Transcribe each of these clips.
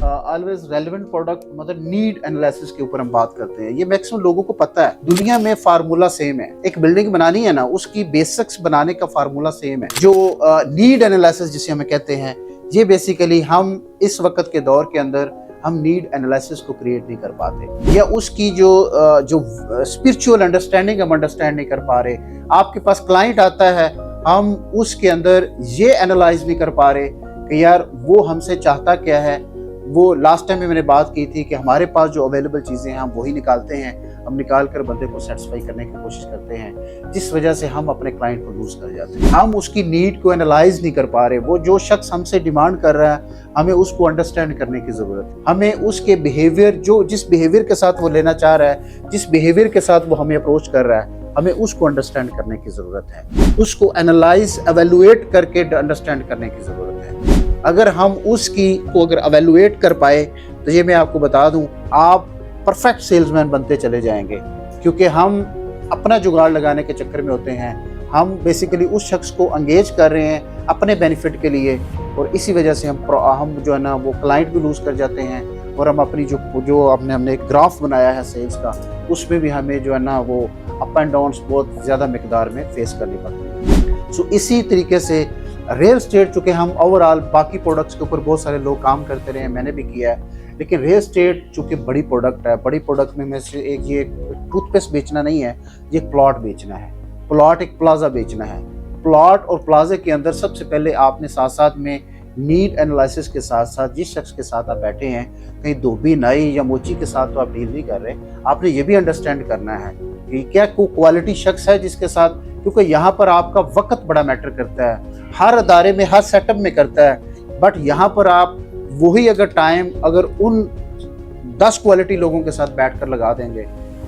Always relevant product मतलब need analysis के ऊपर हम बात करते हैं। ये मैक्सिमम लोगों को पता है, दुनिया में फार्मूला सेम है। एक बिल्डिंग बनानी है ना, उसकी बेसिक्स बनाने का फार्मूला सेम है। जो नीड एनालिसिस जिसे हमें कहते हैं, ये बेसिकली हम इस वक्त के दौर के अंदर हम नीड एनालिसिस को क्रिएट नहीं कर पाते, या उसकी जो स्पिरिचुअल अंडरस्टैंडिंग हम अंडरस्टैंड नहीं कर पा रहे। आपके पास क्लाइंट आता है, हम उसके अंदर ये एनालाइज नहीं कर पा रहे कि यार वो हमसे चाहता क्या है। वो लास्ट टाइम में मैंने बात की थी कि हमारे पास जो अवेलेबल चीज़ें हैं हम वही निकालते हैं, हम निकाल कर बंदे को सेटिस्फाई करने की कोशिश करते हैं, जिस वजह से हम अपने क्लाइंट को लूज कर जाते हैं। हम उसकी नीड को एनालाइज नहीं कर पा रहे। वो जो शख्स हमसे डिमांड कर रहा है, हमें उसको अंडरस्टैंड करने की ज़रूरत है। हमें उसके बिहेवियर, जिस बिहेवियर के साथ वो लेना चाह रहा है, जिस बिहेवियर के साथ वो हमें अप्रोच कर रहा है, हमें उसको अंडरस्टैंड करने की ज़रूरत है। उसको एनालाइज एवेलुएट करके अंडरस्टैंड करने की ज़रूरत है। अगर हम उसकी को अगर एवेलुएट कर पाए तो ये मैं आपको बता दूं, आप परफेक्ट सेल्समैन बनते चले जाएंगे। क्योंकि हम अपना जुगाड़ लगाने के चक्कर में होते हैं, हम बेसिकली उस शख्स को एंगेज कर रहे हैं अपने बेनिफिट के लिए, और इसी वजह से हम जो है ना वो क्लाइंट भी लूज कर जाते हैं। और हम अपनी जो हमने एक ग्राफ बनाया है सेल्स का, उसमें भी हमें जो है ना वो अप एंड डाउन्स बहुत ज़्यादा मिकदार में फेस करनी पड़ती है। सो इसी तरीके से रियल एस्टेट, चूँकि हम ओवरऑल बाकी प्रोडक्ट्स के ऊपर बहुत सारे लोग काम करते रहे हैं, मैंने भी किया है, लेकिन रियल एस्टेट चूँकि बड़ी प्रोडक्ट है, बड़ी प्रोडक्ट में से एक ये टूथपेस्ट बेचना नहीं है, ये प्लॉट बेचना है। प्लॉट एक प्लाजा बेचना है। प्लॉट और प्लाजे के अंदर सबसे पहले आपने साथ साथ में नीड एनालिसिस के साथ साथ जिस शख्स के साथ आप बैठे हैं, कहीं धोबी नाई या मोची के साथ तो आप डील नहीं कर रहे। आपने ये भी अंडरस्टैंड करना है कि क्या कोई क्वालिटी शख्स है जिसके साथ, क्योंकि यहाँ पर आपका वक्त बड़ा मैटर करता है, हर अदारे में हर सेटअप में करता है। बट यहाँ पर आप वही अगर टाइम अगर उन 10 क्वालिटी लोगों के साथ बैठ कर लगा देंगे,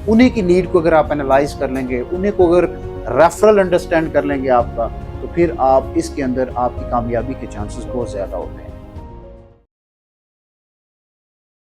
उन्हीं की नीड को अगर आप एनालाइज कर लेंगे, उन्हीं को अगर रेफरल अंडरस्टैंड कर लेंगे आपका, तो फिर आप इसके अंदर आपकी कामयाबी के चांसेस बहुत ज़्यादा होते हैं।